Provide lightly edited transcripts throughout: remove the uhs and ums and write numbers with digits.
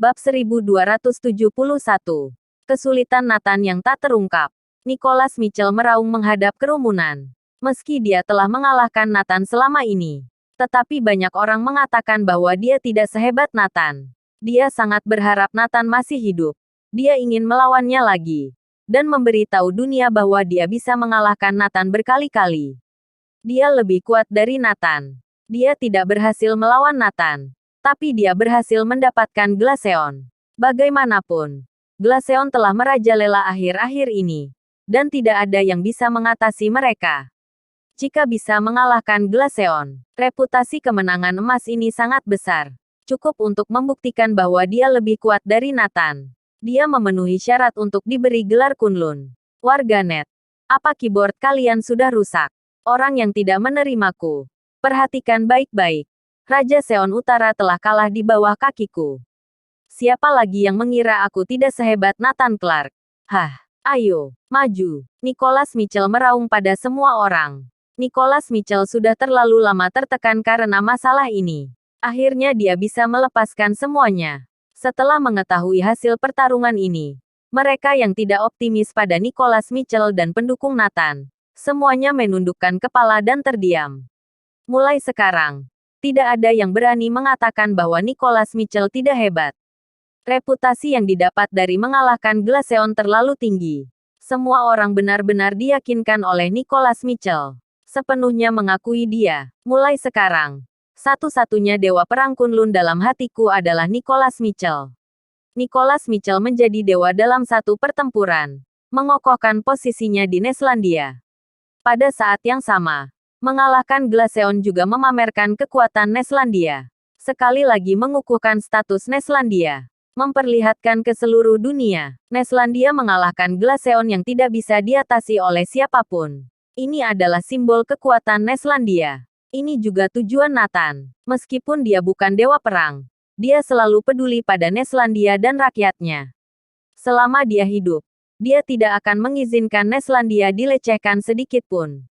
Bab 1271. Kesulitan Nathan yang tak terungkap. Nicholas Mitchell meraung menghadap kerumunan. Meski dia telah mengalahkan Nathan selama ini, tetapi banyak orang mengatakan bahwa dia tidak sehebat Nathan. Dia sangat berharap Nathan masih hidup. Dia ingin melawannya lagi. Dan memberitahu dunia bahwa dia bisa mengalahkan Nathan berkali-kali. Dia lebih kuat dari Nathan. Dia tidak berhasil melawan Nathan. Tapi dia berhasil mendapatkan Glaceon. Bagaimanapun, Glaceon telah merajalela akhir-akhir ini. Dan tidak ada yang bisa mengatasi mereka. Jika bisa mengalahkan Glaceon, reputasi kemenangan emas ini sangat besar. Cukup untuk membuktikan bahwa dia lebih kuat dari Nathan. Dia memenuhi syarat untuk diberi gelar Kunlun. Warganet, apa keyboard kalian sudah rusak? Orang yang tidak menerimaku. Perhatikan baik-baik. Raja Seon Utara telah kalah di bawah kakiku. Siapa lagi yang mengira aku tidak sehebat Nathan Clark? Hah, ayo, maju. Nicholas Mitchell meraung pada semua orang. Nicholas Mitchell sudah terlalu lama tertekan karena masalah ini. Akhirnya dia bisa melepaskan semuanya. Setelah mengetahui hasil pertarungan ini, mereka yang tidak optimis pada Nicholas Mitchell dan pendukung Nathan, semuanya menundukkan kepala dan terdiam. Mulai sekarang, tidak ada yang berani mengatakan bahwa Nicholas Mitchell tidak hebat. Reputasi yang didapat dari mengalahkan Glaceon terlalu tinggi. Semua orang benar-benar diyakinkan oleh Nicholas Mitchell. Sepenuhnya mengakui dia. Mulai sekarang, satu-satunya dewa perang Kunlun dalam hatiku adalah Nicholas Mitchell. Nicholas Mitchell menjadi dewa dalam satu pertempuran. Mengokohkan posisinya di Neslandia. Pada saat yang sama, mengalahkan Glaceon juga memamerkan kekuatan Neslandia. Sekali lagi mengukuhkan status Neslandia. Memperlihatkan ke seluruh dunia. Neslandia mengalahkan Glaceon yang tidak bisa diatasi oleh siapapun. Ini adalah simbol kekuatan Neslandia. Ini juga tujuan Nathan. Meskipun dia bukan dewa perang, dia selalu peduli pada Neslandia dan rakyatnya. Selama dia hidup, dia tidak akan mengizinkan Neslandia dilecehkan sedikit pun.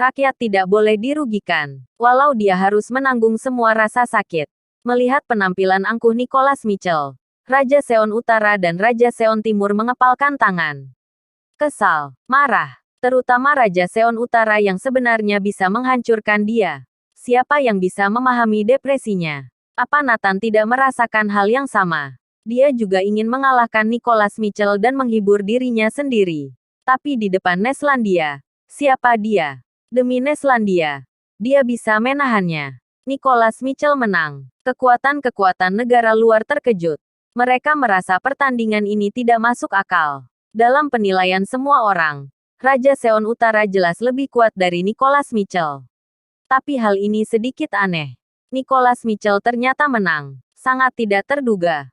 Rakyat tidak boleh dirugikan, walau dia harus menanggung semua rasa sakit. Melihat penampilan angkuh Nicholas Mitchell, Raja Seon Utara dan Raja Seon Timur mengepalkan tangan. Kesal, marah, terutama Raja Seon Utara yang sebenarnya bisa menghancurkan dia. Siapa yang bisa memahami depresinya? Apa Nathan tidak merasakan hal yang sama? Dia juga ingin mengalahkan Nicholas Mitchell dan menghibur dirinya sendiri. Tapi di depan Neslandia, siapa dia? Demi Neslandia, dia bisa menahannya. Nicholas Mitchell menang. Kekuatan-kekuatan negara luar terkejut. Mereka merasa pertandingan ini tidak masuk akal. Dalam penilaian semua orang, Raja Seon Utara jelas lebih kuat dari Nicholas Mitchell. Tapi hal ini sedikit aneh. Nicholas Mitchell ternyata menang. Sangat tidak terduga.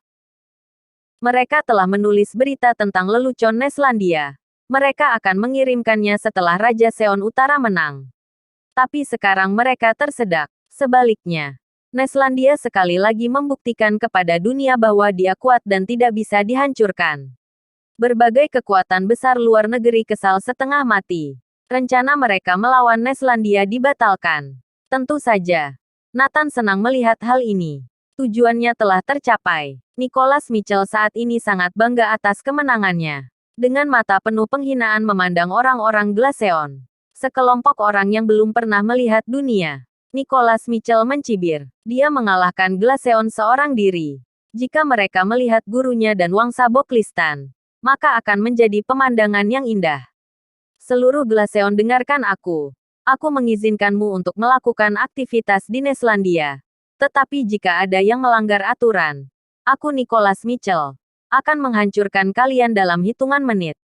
Mereka telah menulis berita tentang lelucon Neslandia. Mereka akan mengirimkannya setelah Raja Seon Utara menang. Tapi sekarang mereka tersedak. Sebaliknya, Neslandia sekali lagi membuktikan kepada dunia bahwa dia kuat dan tidak bisa dihancurkan. Berbagai kekuatan besar luar negeri kesal setengah mati. Rencana mereka melawan Neslandia dibatalkan. Tentu saja, Nathan senang melihat hal ini. Tujuannya telah tercapai. Nicholas Mitchell saat ini sangat bangga atas kemenangannya. Dengan mata penuh penghinaan memandang orang-orang Glaceon. Sekelompok orang yang belum pernah melihat dunia. Nicholas Mitchell mencibir. Dia mengalahkan Glaceon seorang diri. Jika mereka melihat gurunya dan Wangsa Boklistan, maka akan menjadi pemandangan yang indah. Seluruh Glaceon dengarkan aku. Aku mengizinkanmu untuk melakukan aktivitas di Neslandia. Tetapi jika ada yang melanggar aturan, aku Nicholas Mitchell akan menghancurkan kalian dalam hitungan menit.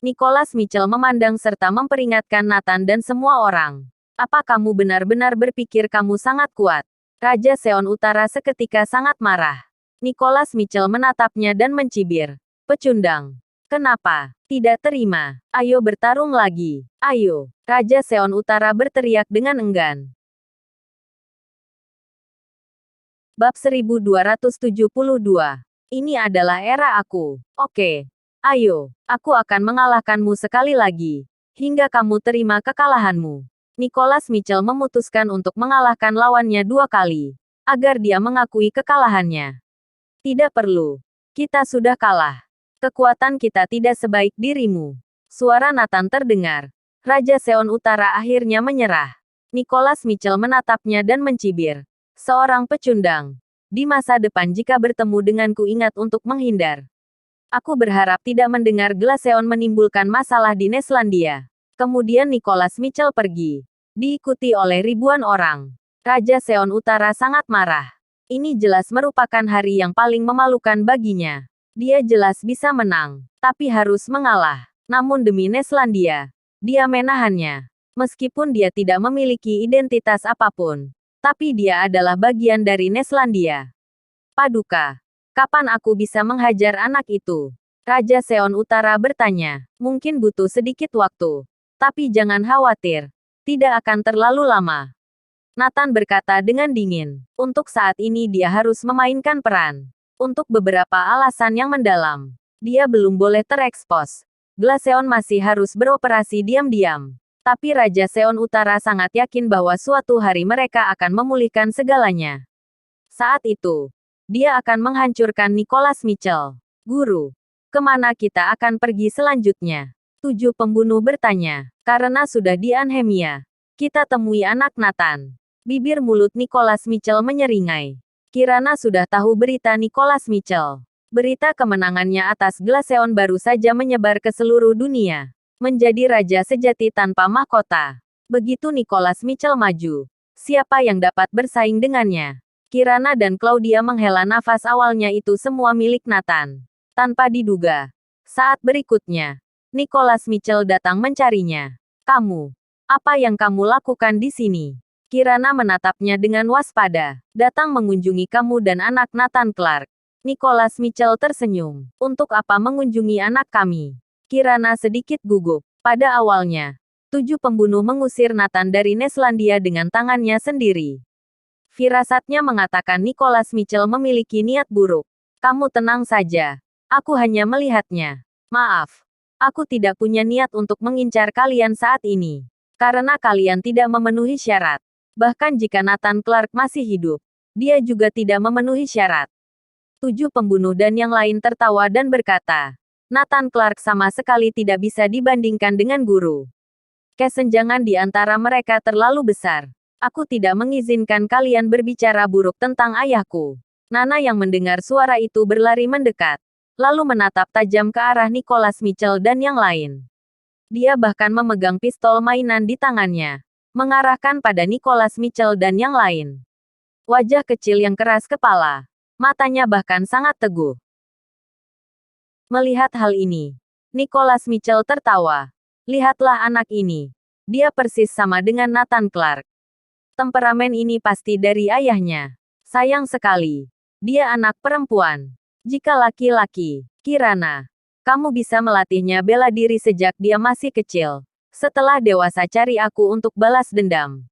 Nicholas Mitchell memandang serta memperingatkan Nathan dan semua orang. Apa kamu benar-benar berpikir kamu sangat kuat? Raja Seon Utara seketika sangat marah. Nicholas Mitchell menatapnya dan mencibir. Pecundang. Kenapa? Tidak terima. Ayo bertarung lagi. Ayo. Raja Seon Utara berteriak dengan enggan. Bab 1272. Ini adalah era aku. Oke. Ayo, aku akan mengalahkanmu sekali lagi. Hingga kamu terima kekalahanmu. Nicholas Mitchell memutuskan untuk mengalahkan lawannya 2 kali. Agar dia mengakui kekalahannya. Tidak perlu. Kita sudah kalah. Kekuatan kita tidak sebaik dirimu. Suara Nathan terdengar. Raja Seon Utara akhirnya menyerah. Nicholas Mitchell menatapnya dan mencibir. Seorang pecundang. Di masa depan jika bertemu denganku ingat untuk menghindar. Aku berharap tidak mendengar Glaceon menimbulkan masalah di Neslandia. Kemudian Nicholas Mitchell pergi. Diikuti oleh ribuan orang. Raja Seon Utara sangat marah. Ini jelas merupakan hari yang paling memalukan baginya. Dia jelas bisa menang, tapi harus mengalah. Namun demi Neslandia, dia menahannya. Meskipun dia tidak memiliki identitas apapun, tapi dia adalah bagian dari Neslandia. Paduka, kapan aku bisa menghajar anak itu? Raja Seon Utara bertanya. Mungkin butuh sedikit waktu. Tapi jangan khawatir. Tidak akan terlalu lama. Nathan berkata dengan dingin. Untuk saat ini dia harus memainkan peran. Untuk beberapa alasan yang mendalam. Dia belum boleh terekspos. Glaceon masih harus beroperasi diam-diam. Tapi Raja Seon Utara sangat yakin bahwa suatu hari mereka akan memulihkan segalanya. Saat itu, dia akan menghancurkan Nicholas Mitchell. Guru, kemana kita akan pergi selanjutnya? 7 pembunuh bertanya. Karena sudah di Anhemia, kita temui anak Nathan. Bibir mulut Nicholas Mitchell menyeringai. Kirana sudah tahu berita Nicholas Mitchell. Berita kemenangannya atas Glaceon baru saja menyebar ke seluruh dunia. Menjadi raja sejati tanpa mahkota. Begitu Nicholas Mitchell maju, siapa yang dapat bersaing dengannya? Kirana dan Claudia menghela nafas, awalnya itu semua milik Nathan. Tanpa diduga, saat berikutnya, Nicholas Mitchell datang mencarinya. Kamu, apa yang kamu lakukan di sini? Kirana menatapnya dengan waspada. Datang mengunjungi kamu dan anak Nathan Clark. Nicholas Mitchell tersenyum. Untuk apa mengunjungi anak kami? Kirana sedikit gugup. Pada awalnya, 7 pembunuh mengusir Nathan dari Neslandia dengan tangannya sendiri. Firasatnya mengatakan Nicholas Mitchell memiliki niat buruk. Kamu tenang saja. Aku hanya melihatnya. Maaf. Aku tidak punya niat untuk mengincar kalian saat ini. Karena kalian tidak memenuhi syarat. Bahkan jika Nathan Clark masih hidup, dia juga tidak memenuhi syarat. 7 pembunuh dan yang lain tertawa dan berkata, Nathan Clark sama sekali tidak bisa dibandingkan dengan guru. Kesenjangan di antara mereka terlalu besar. Aku tidak mengizinkan kalian berbicara buruk tentang ayahku. Nana yang mendengar suara itu berlari mendekat, lalu menatap tajam ke arah Nicholas Mitchell dan yang lain. Dia bahkan memegang pistol mainan di tangannya, mengarahkan pada Nicholas Mitchell dan yang lain. Wajah kecil yang keras kepala, matanya bahkan sangat teguh. Melihat hal ini, Nicholas Mitchell tertawa. Lihatlah anak ini. Dia persis sama dengan Nathan Clark. Temperamen ini pasti dari ayahnya. Sayang sekali. Dia anak perempuan. Jika laki-laki, Kirana, kamu bisa melatihnya bela diri sejak dia masih kecil. Setelah dewasa cari aku untuk balas dendam.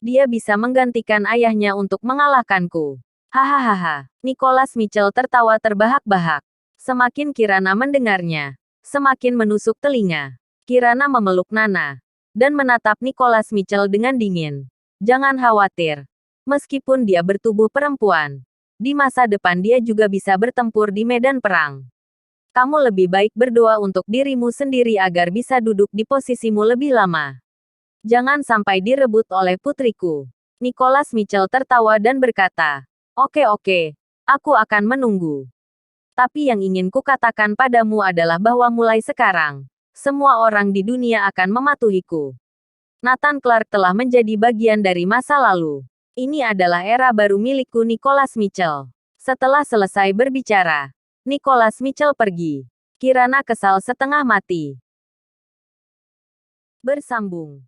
Dia bisa menggantikan ayahnya untuk mengalahkanku. Hahaha. Nicholas Mitchell tertawa terbahak-bahak. Semakin Kirana mendengarnya, semakin menusuk telinga. Kirana memeluk Nana dan menatap Nicholas Mitchell dengan dingin. Jangan khawatir. Meskipun dia bertubuh perempuan, di masa depan dia juga bisa bertempur di medan perang. Kamu lebih baik berdoa untuk dirimu sendiri agar bisa duduk di posisimu lebih lama. Jangan sampai direbut oleh putriku. Nicholas Mitchell tertawa dan berkata, Oke, aku akan menunggu. Tapi yang ingin kukatakan padamu adalah bahwa mulai sekarang, semua orang di dunia akan mematuhiku. Nathan Clark telah menjadi bagian dari masa lalu. Ini adalah era baru milikku. Nicholas Mitchell. Setelah selesai berbicara, Nicholas Mitchell pergi. Kirana kesal setengah mati. Bersambung.